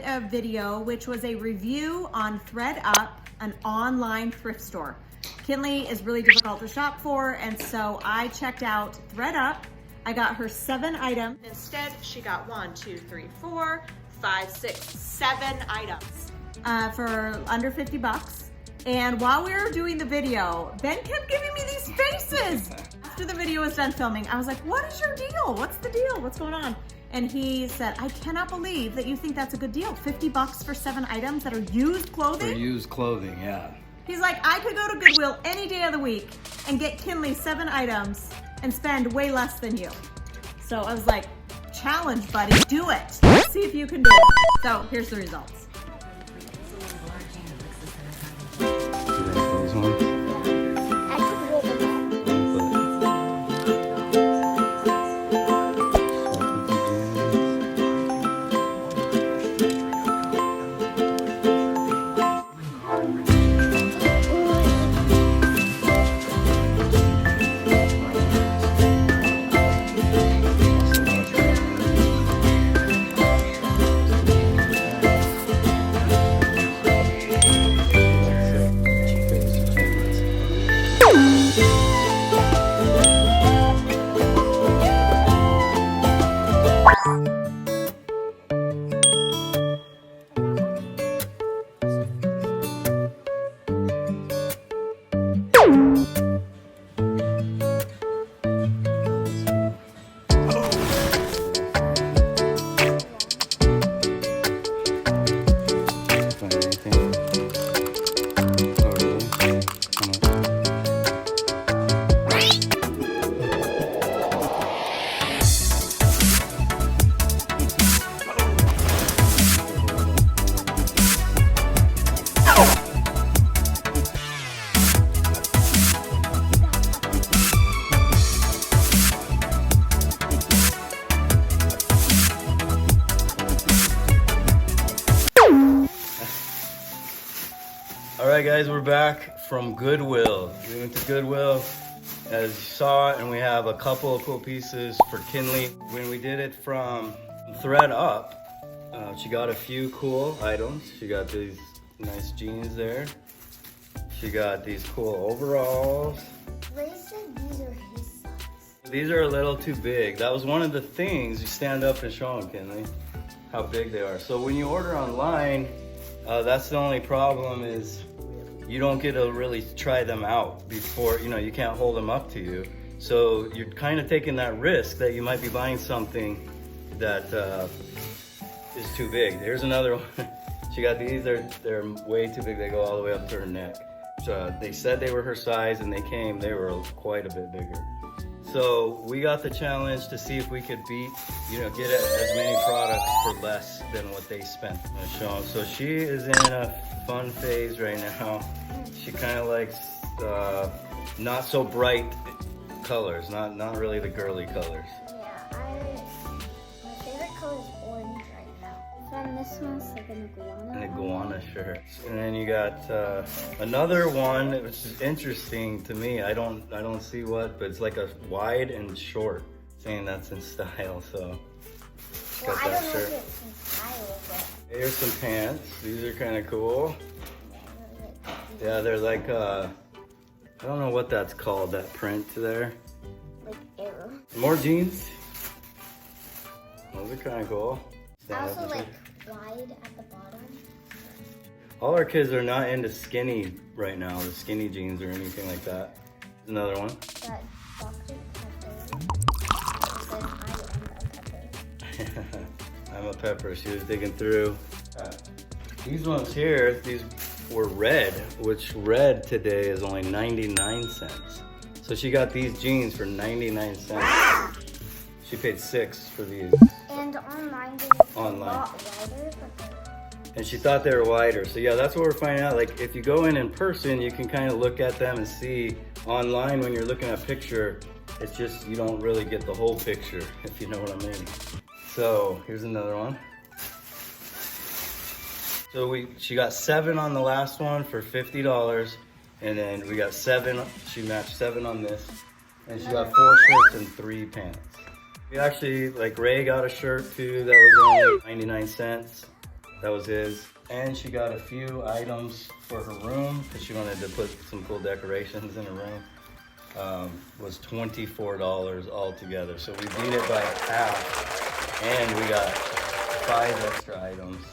a video, which was a review on Thredup, an online thrift store. Kinley is really difficult to shop for, and so I checked out Thredup. I got her 7 items. Instead, she got 1, 2, 3, 4, 5, 6, 7 items for under 50 bucks. And while we were doing the video, Ben kept giving me these faces. After the video was done filming, I was like, what is your deal? What's the deal? What's going on? And he said, I cannot believe that you think that's a good deal. 50 bucks for 7 items that are used clothing? For used clothing, yeah. He's like, I could go to Goodwill any day of the week and get Kinley 7 items and spend way less than you. So I was like, challenge, buddy, do it. Let's see if you can do it. So here's the results. Those ones. Alright guys, we're back from Goodwill. We went to Goodwill, as you saw, and we have a couple of cool pieces for Kinley. When we did it from Thredup, she got a few cool items. She got these nice jeans there. She got these cool overalls. Ray said these are his size. These are a little too big. That was one of the things. You stand up and show them, Kinley, how big they are. So when you order online, that's the only problem is you don't get to really try them out before, you can't hold them up to you. So you're kind of taking that risk that you might be buying something that is too big. Here's another one. She got these, they're way too big. They go all the way up to her neck. So they said they were her size and they were quite a bit bigger. So we got the challenge to see if we could beat, get as many products for less than what they spent. So she is in a fun phase right now. She kind of likes not so bright colors, not really the girly colors. Yeah, my favorite color is orange right now. Then this one's like an iguana. An iguana shirt. And then you got another one, which is interesting to me. I don't see what, but it's like a wide and short, saying that's in style. So well, I don't know if it's in style, but here's some pants. These are kind of cool. Yeah, they're like I don't know what that's called. That print there. like arrow. More jeans. Those are kind of cool. I also like wide at the bottom. All our kids are not into skinny right now, the skinny jeans or anything like that. Another one. That Dr. Pepper says I am a pepper. I'm a pepper. She was digging through. These ones here, these were red, which red today is only 99 cents. So she got these jeans for 99 cents. She paid $6 for these. And online they're a lot wider, but And she thought they were wider. So yeah, that's what we're finding out. Like if you go in person, you can kind of look at them and see. Online, when you're looking at a picture, it's just, you don't really get the whole picture, if you know what I mean. So here's another one. So she got 7 on the last one for $50. And then we got 7, she matched 7 on this. And she got 4 shirts and 3 pants. We actually, like Ray got a shirt too that was only 99 cents. That was his. And she got a few items for her room because she wanted to put some cool decorations in her room. Was $24 altogether. So we beat it by half and we got 5 extra items.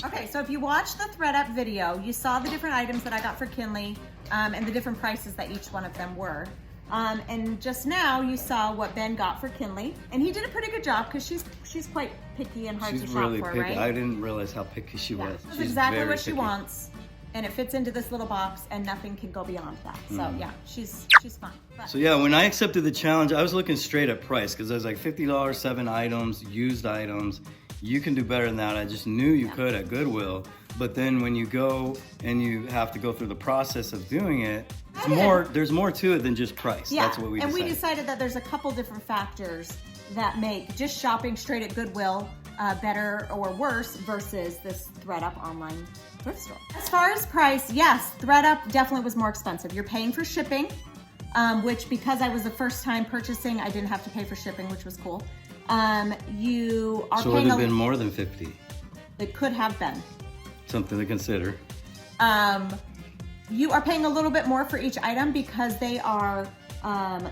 Okay, so if you watched the Thredup video, you saw the different items that I got for Kinley and the different prices that each one of them were. And just now you saw what Ben got for Kinley, and he did a pretty good job because she's quite picky and hard to shop really for, picky. right? I didn't realize how picky she was. That's She's exactly very what she picky. wants, and it fits into this little box, and nothing can go beyond that. So yeah, she's fine. But So yeah, when I accepted the challenge, I was looking straight at price because I was like $50, 7 items, used items. You can do better than that. I just knew you could at Goodwill. But then when you go and you have to go through the process of doing it, there's more to it than just price. yeah, That's what we decided. and we decided that there's a couple different factors that make just shopping straight at Goodwill better or worse versus this Thredup online thrift store. As far as price, yes, Thredup definitely was more expensive. You're paying for shipping, which because I was the first time purchasing, I didn't have to pay for shipping, which was cool. You are So it paying would have been more than 50. It could have been. Something to consider. You are paying a little bit more for each item because they are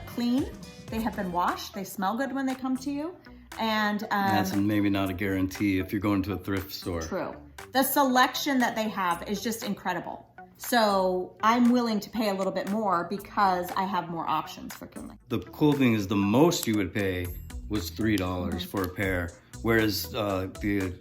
clean. They have been washed. They smell good when they come to you. And That's maybe not a guarantee if you're going to a thrift store. true. The selection that they have is just incredible. So I'm willing to pay a little bit more because I have more options for Kinley. The cool thing is the most you would pay was $3 for a pair. Whereas the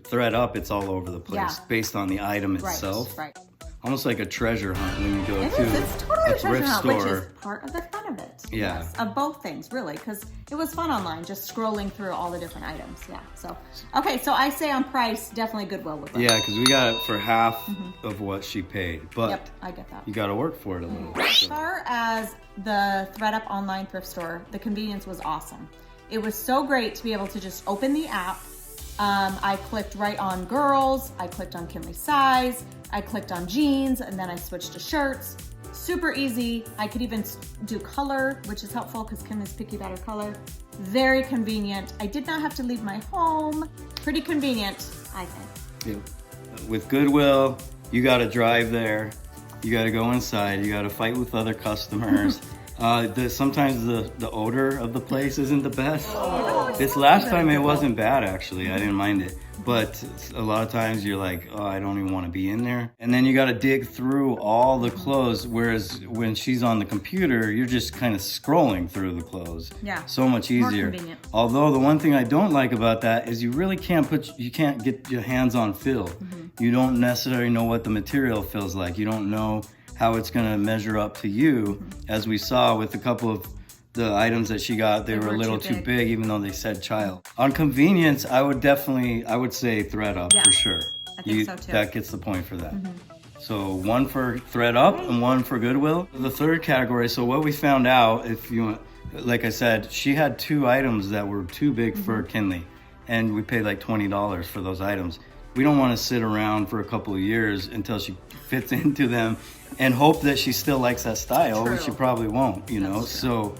Thredup, it's all over the place based on the item itself. Right. Almost like a treasure hunt when you go It to is. It's totally a treasure thrift hunt, store. which is part of the fun of it. Yeah. Yes, of both things, really, because it was fun online, just scrolling through all the different items. Yeah. So, okay, so I say on price, definitely Goodwill with them. Yeah, because we got it for half of what she paid. But Yep, I get that. you got to work for it a little bit. As far as the Thredup online thrift store, the convenience was awesome. It was so great to be able to just open the app. I clicked right on girls, I clicked on Kinley's size, I clicked on jeans, and then I switched to shirts. Super easy. I could even do color, which is helpful because Kinley's picky about her color. Very convenient. I did not have to leave my home. Pretty convenient, I think. Yeah. With Goodwill, you got to drive there. You got to go inside. You got to fight with other customers. Sometimes the odor of the place isn't the best. This last time it wasn't bad actually. I didn't mind it. But a lot of times you're like, oh, I don't even want to be in there. And then you got to dig through all the clothes. Whereas when she's on the computer, you're just kind of scrolling through the clothes. Yeah. So much easier. More convenient. Although the one thing I don't like about that is you really can't get your hands on feel. You don't necessarily know what the material feels like. You don't know how it's going to measure up to you. As we saw with a couple of the items that she got, they were a little too big, even though they said child. On convenience, I would say Thredup for sure. I think so too. That gets the point for that. So one for Thredup and one for Goodwill. The third category, so what we found out, like I said, she had 2 items that were too big for Kinley, and we paid like $20 for those items. We don't want to sit around for a couple of years until she fits into them and hope that she still likes that style, which she probably won't, you know. So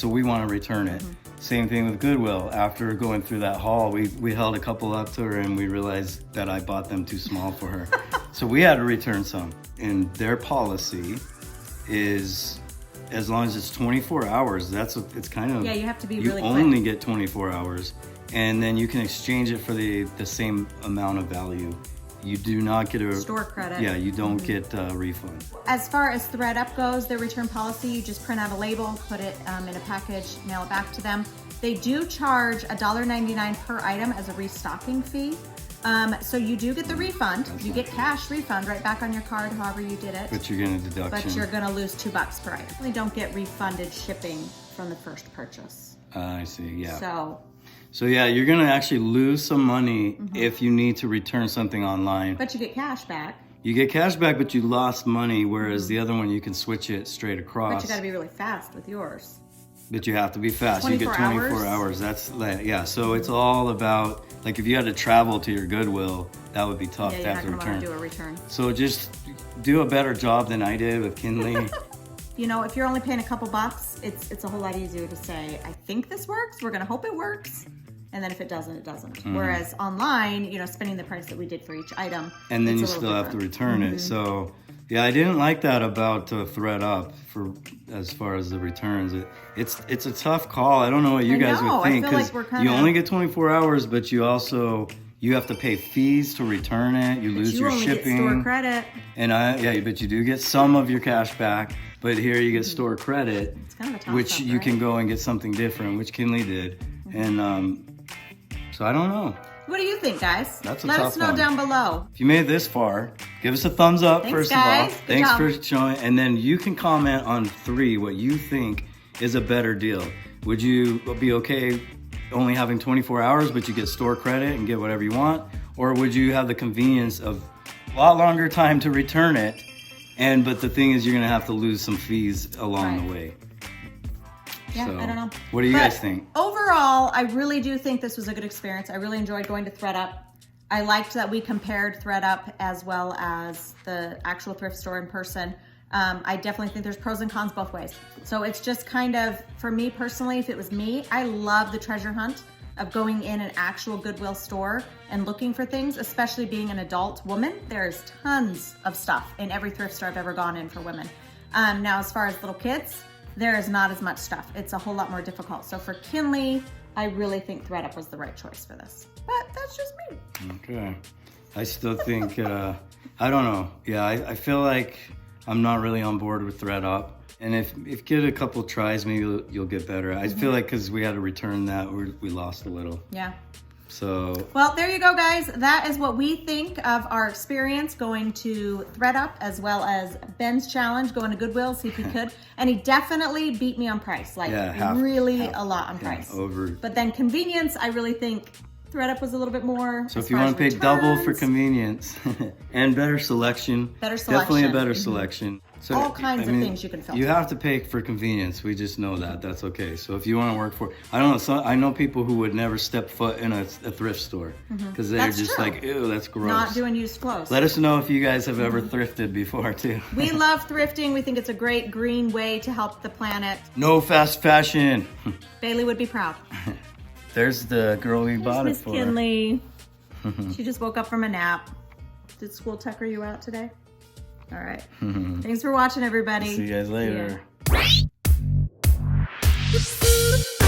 we want to return it. Same thing with Goodwill. After going through that haul, we held a couple up to her and we realized that I bought them too small for her. So we had to return some. And their policy is, as long as it's 24 hours, it's kind of, Yeah, you have to be really quick. You only get 24 hours. And then you can exchange it for the same amount of value. You do not get a store credit. Yeah, you don't get a refund. As far as Thredup goes, their return policy, you just print out a label, put it in a package, mail it back to them. They do charge $1.99 per item as a restocking fee. So you do get the refund. You get cash refund right back on your card, however you did it. But you're getting a deduction. But you're gonna lose $2 per item. You don't get refunded shipping from the first purchase. I see, yeah. So yeah, you're gonna actually lose some money if you need to return something online. but you get cash back. You get cash back, but you lost money, whereas the other one, you can switch it straight across. But you gotta be really fast with yours. But you have to be fast. You get 24 hours. That's, yeah, so it's all about, like if you had to travel to your Goodwill, that would be tough Yeah, to you're have not to gonna wanna return. do a return. So just do a better job than I did with Kinley. You know, if you're only paying a couple bucks, it's a whole lot easier to say, I think this works, we're gonna hope it works. And then if it doesn't, it doesn't. Whereas online, you know, spending the price that we did for each item. And then it's you a little still have to different. return it. So yeah, I didn't like that about Thredup for as far as the returns. It's a tough call. I don't know what you guys know. would I think feel like because we're kinda- you only get 24 hours, but you have to pay fees to return it. You lose You your only shipping. get store credit. And but you do get some of your cash back. But here you get store credit, It's kind of a toss which up, you right? can go and get something different, which Kinley did. And so I don't know. What do you think, guys? That's a Let tough us know one. down below. If you made it this far, give us a thumbs up. Thanks, first guys. of all. Good Thanks job. for showing. And then you can comment on 3 what you think is a better deal. Would you be okay only having 24 hours, but you get store credit and get whatever you want? Or would you have the convenience of a lot longer time to return it? But the thing is, you're gonna have to lose some fees along the way. Yeah, So, I don't know. What do you guys think? Overall, I really do think this was a good experience. I really enjoyed going to Thredup. I liked that we compared Thredup as well as the actual thrift store in person. I definitely think there's pros and cons both ways. So it's just kind of, for me personally, if it was me, I love the treasure hunt of going in an actual Goodwill store and looking for things, especially being an adult woman. There's tons of stuff in every thrift store I've ever gone in for women. Now, as far as little kids, there is not as much stuff. It's a whole lot more difficult. So for Kinley, I really think Thredup was the right choice for this. But that's just me. Okay. I still think, I don't know. Yeah, I feel like I'm not really on board with Thredup. And if you get a couple tries, maybe you'll get better. I feel like because we had to return that, we lost a little. Yeah. So. Well, there you go, guys. That is what we think of our experience going to Thredup, as well as Ben's challenge, going to Goodwill, see if he could. And he definitely beat me on price, like really a lot on price. Over. But then convenience, I really think Thredup was a little bit more. So if you want to pay double for convenience and better selection, definitely a better selection. So, all kinds of things you can filter. You have to pay for convenience. We just know that. That's okay. So if you want to work for, I don't know. So I know people who would never step foot in a thrift store because they're That's just true. like, ew, that's gross. Not doing used clothes. Let us know if you guys have ever thrifted before too. We love thrifting. We think it's a great green way to help the planet. No fast fashion. Bailey would be proud. There's the girl we bought it Miss for. Kinley. She just woke up from a nap. Did school tucker you out today? All right. Thanks for watching, everybody. See you guys later. See ya.